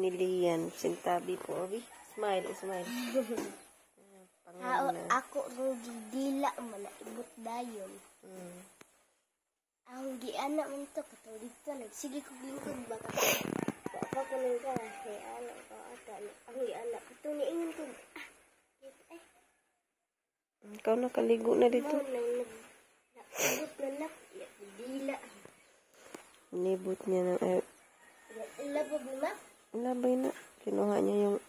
ni Lian. Sintabi po, Obi. Smile, smile. Ako nung gidila man, ibot dayon. Ang gianak man to, katulig to. Sige ko lingkod ba ka? Baka ko nang ka, kay anak ka ata. Ang gianak, ito niingan ko. Ikaw nakaligo na dito. Ibot na dila. Inibot niya ng Labog na? labay na. Kinuha niya yung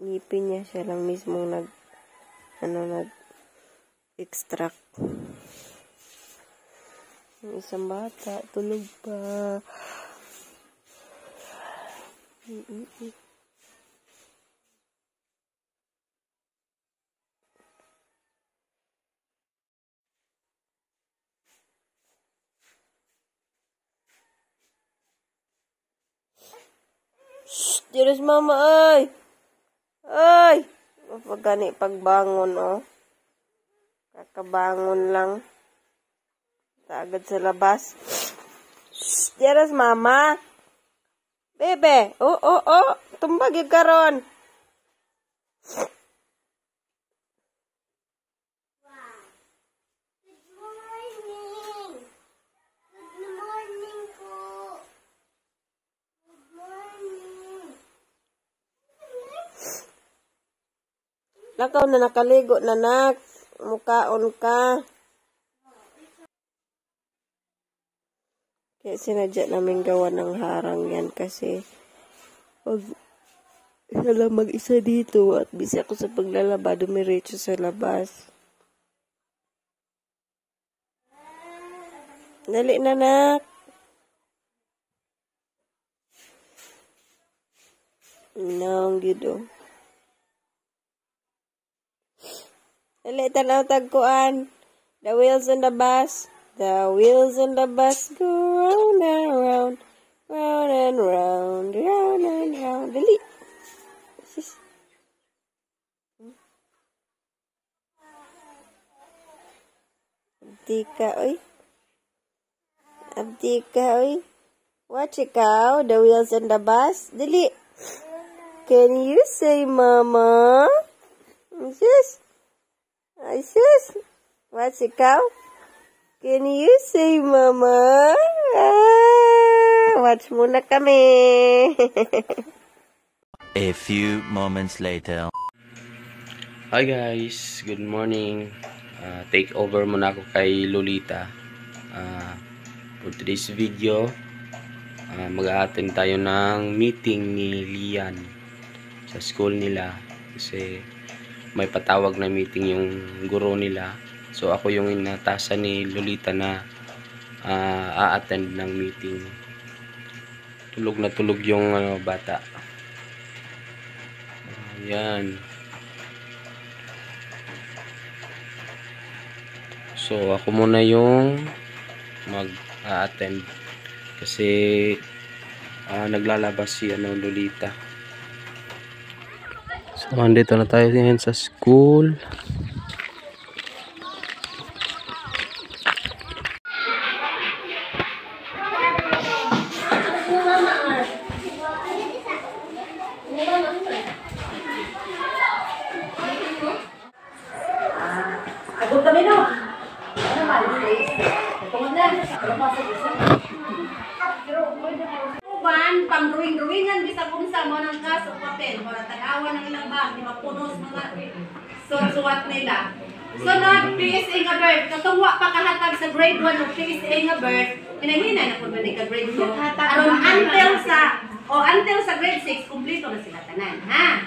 ngipin niya. Siya lang mismo nag-extract. Yung isang bata, tulog pa. Shhh! Diyos mama, ay! Ay! Pagani pagbangon, oh. Kakabangon lang. Agad sa labas. Shhh! Diyos mama! Bebe! Oh! Tumbag yung karon. Lakaw na nakaligo na nak. Mukaon ka. Kaya sinadya namin gawa ng harang yan kasi pag isa lang mag-isa dito at busy ako sa paglalaba, dumiretso sa labas. Dali na nak. Nang gido. Dali, tanaw tagkuan. The wheels on the bus. The wheels on the bus go round and round. Round and round. Round and round. Dali. Sis. Abdi ka, oy. Abdi ka, oy. Watch ikaw. The wheels on the bus. Dali. Can you say mama? Sis. Ay, sis. Watch ikaw. Can you say mama? Watch muna kami. A few moments later. Hi guys, good morning. Take over muna ako kay Lolita. For today's video, mag-a-attend tayo ng meeting ni Lian sa school nila kasi may patawag na meeting yung guro nila. So ako yung inatasan ni Lolita na a-attend ng meeting. Tulog na tulog yung bata. Ayan. So ako muna yung mag-a-attend kasi naglalabas si Lolita. So andito na tayo ngayon sa school. Agad kami no. Ano naman, please? Tungod na. Ano pa sa isa? Pang drawing-drawingan, bisa kung sa mo ng kaso, papel, para tag-awan ng ilang bag, di ba punos mga suwat nila. Sunod, PSA nga bird. Katungwa pa kahatag sa grade 1 ng PSA nga bird, hinahinay na po ba ka grade 2? Aron until sa grade 6, kumplito na sila tanan, ha?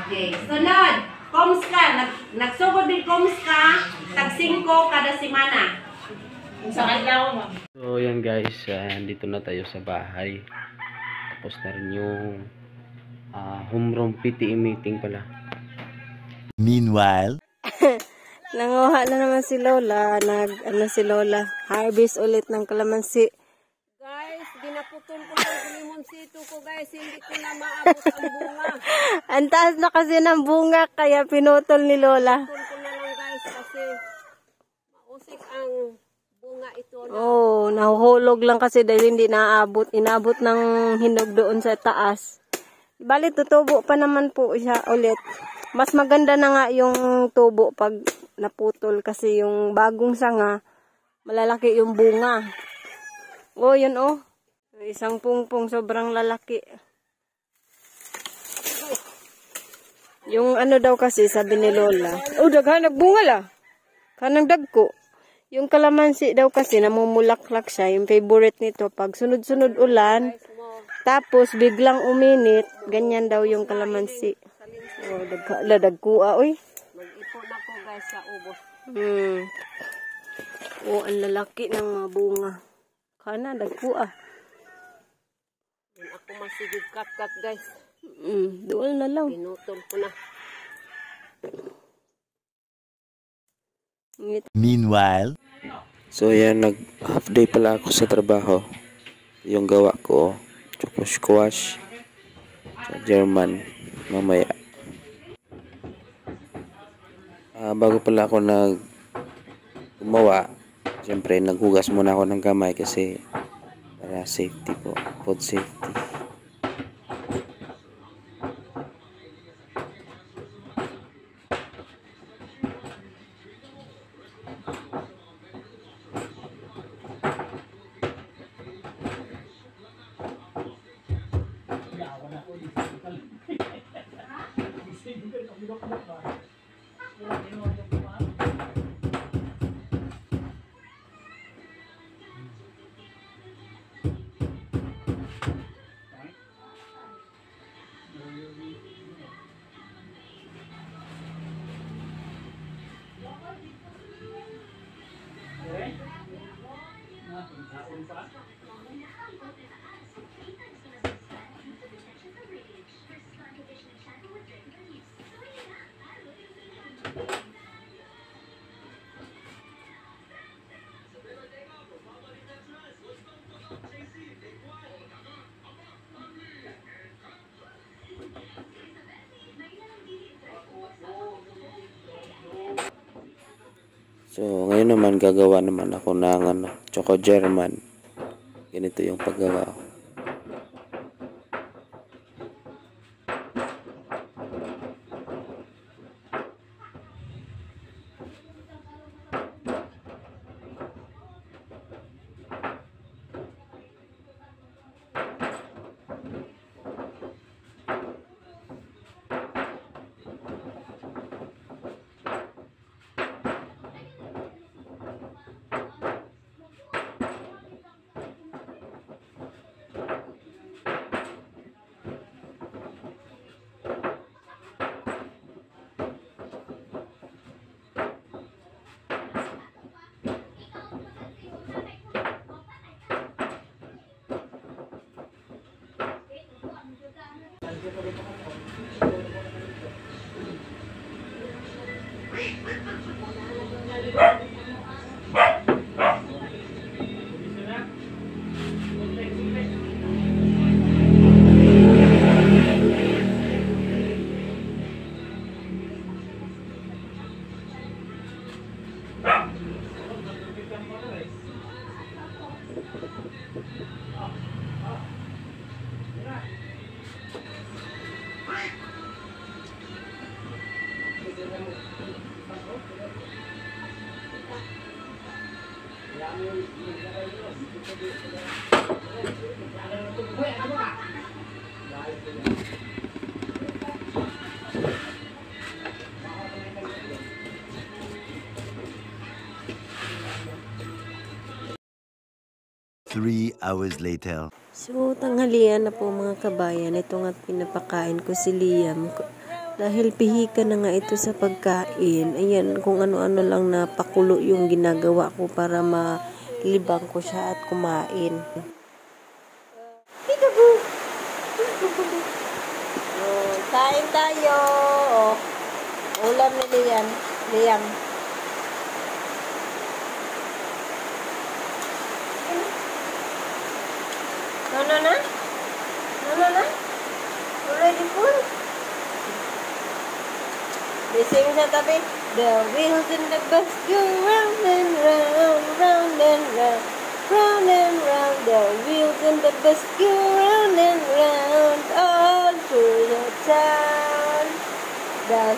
Okay. Sunod, coms ka. Nagsugod din coms ka, tag 5 kada semana. Sa kailangan mo. So yan guys, dito na tayo sa bahay. Tapos na rin yung homeroom PTE meeting pala. Meanwhile, Nanguha na naman si Lola. Si Lola. Harvest ulit ng kalamansi. Guys, ginaputol ko yung limonsito ko guys, hindi ko na maabot ang bunga. Ang taas na kasi ng bunga, kaya pinutol ni Lola. Putol ko na lang guys kasi mausik ang bunga ito na. Oh, nahuhulog lang kasi dahil hindi naabot. Inabot ng hinog doon sa taas. Bali, tutubo pa naman po siya ulit. Mas maganda na nga yung tubo pag naputol kasi yung bagong sanga, malalaki yung bunga. Oh, yun oh. Isang pungpong sobrang lalaki. Yung ano daw kasi, sabi ni Lola. Oh, daghan nagbunga la. Kanang dagko. Yung kalamansi daw kasi, namumulaklak siya. Yung favorite nito, pag sunod-sunod ulan, tapos biglang uminit, ganyan daw yung kalamansi. Oh, dagkua, oy. Mag-ipon ako guys sa ubos. Oh, ang lalaki ng mga bunga. Kana, dagkua. Yan ako masigig kat-kat guys. Doon na lang. Pinutol ko na. Meanwhile, So yan, nag half day pala ako sa trabaho. Yung gawa ko, choco squash sa German mamaya. Bago pala ako gumawa, siyempre naghugas muna ako ng kamay kasi para safety po, food safety. So, ngayon naman gagawa naman ako ng choco German. Ganito yung paggawa ko. Three hours later. So, tanghalian na po mga kabayan. Ito nga pinapakain ko si Liam. Dahil pihika na nga ito sa pagkain. Ayan, kung ano-ano lang na pakulo yung ginagawa ko para malibang ko siya at kumain. Peekaboo! Kain tayo! Ulam ni Liam. No na? Already full? Bising sa tabi. The wheels in the bus go round and round, round and round, round and round. The wheels in the bus go round and round all through sound. The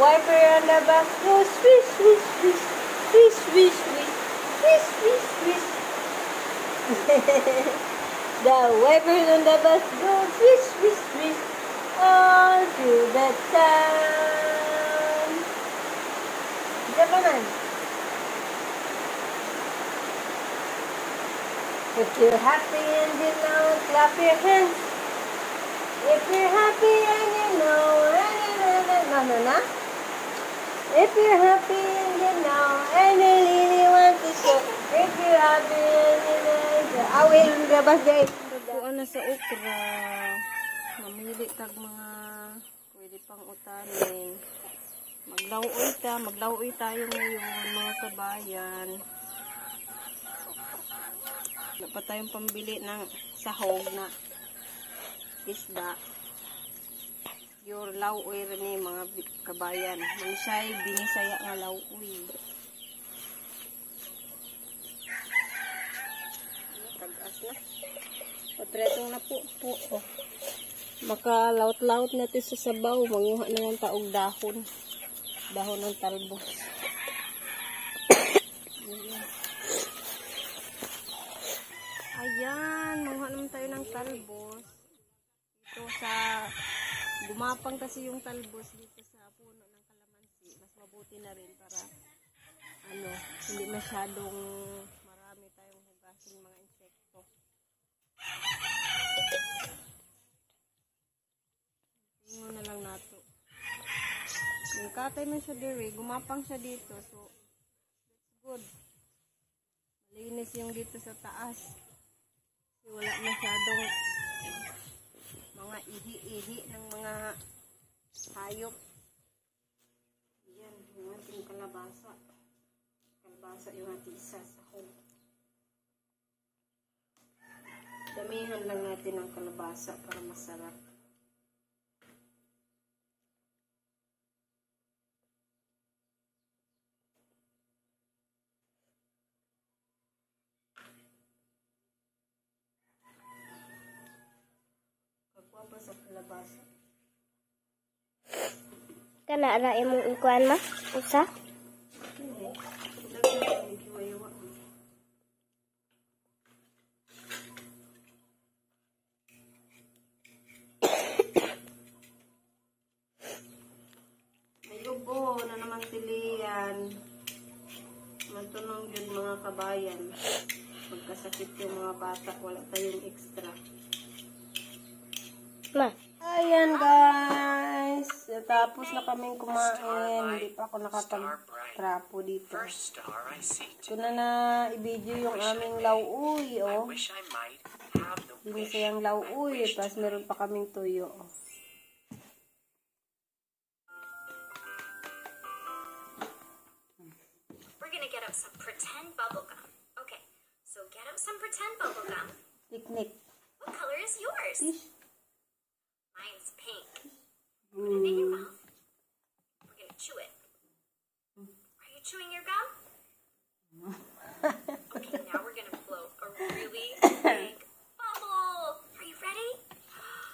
wiper on the back goes swish, swish, swish, swish, swish, swish, swish, swish, swish. The wipers on the bus go swish, swish, swish all through the town. Japanan. If you're happy and you know, clap your hands. If you're happy and you know, no. If you're happy and you know, and you really want to show. If you're happy and you know, awil gabas guys. Kuan na sa okra. Mamili tag mga pwede pang utanin. Maglawoy tayo ngayon mga kabayan. Wala pa tayong pambili ng sahog na isda. Your lawoy rin eh mga kabayan. Mansay binisaya nga lawoy. Tagas na. Patretong na po. Oh. Makalaut-laut natin sa sabaw. Manguha na lang taog dahon. Dahon ng talbos. Ayan. Manguha naman tayo ng talbos. Ito sa... Gumapang kasi yung talbos dito sa puno ng kalamansi. Mas mabuti na rin para hindi masyadong marami tayong hugasin mga insekto. Tingnan na lang nato. Yung katay man siya diri, gumapang siya dito. So, that's good. Malinis yung dito sa taas. Kasi wala masyadong mga ihi-ihi ng mga hayop. Ayan, yung ating kalabasa. Kalabasa yung ating isa sa home. Damihan lang natin ang kalabasa para masarap. Kagwapa sa kalabasa. Kana ara imong ikuan ma? Usa? Hindi. Lagyan ng iwa-iwa. Ayubo na naman tilian. Mantunong yun mga kabayan. Pagkasakit yung mga bata, wala tayong extra. Ma. Ayan guys, tapos na kaming kumain. Hindi pa ako nakapag-trapo dito. Ito na i-video yung aming lauuy, oh. Binisayang lauuy, tapos meron pa kaming tuyo, oh. We're gonna get out some pretend bubble gum. Okay, so get out some pretend bubble gum. Picnic. What color is yours? Fish. Mine's pink. Put it in your mouth. We're gonna chew it. Are you chewing your gum? Okay, now we're gonna blow a really big bubble. Are you ready?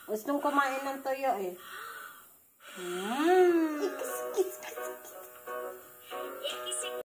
Gustong kumain ng tuyo, eh.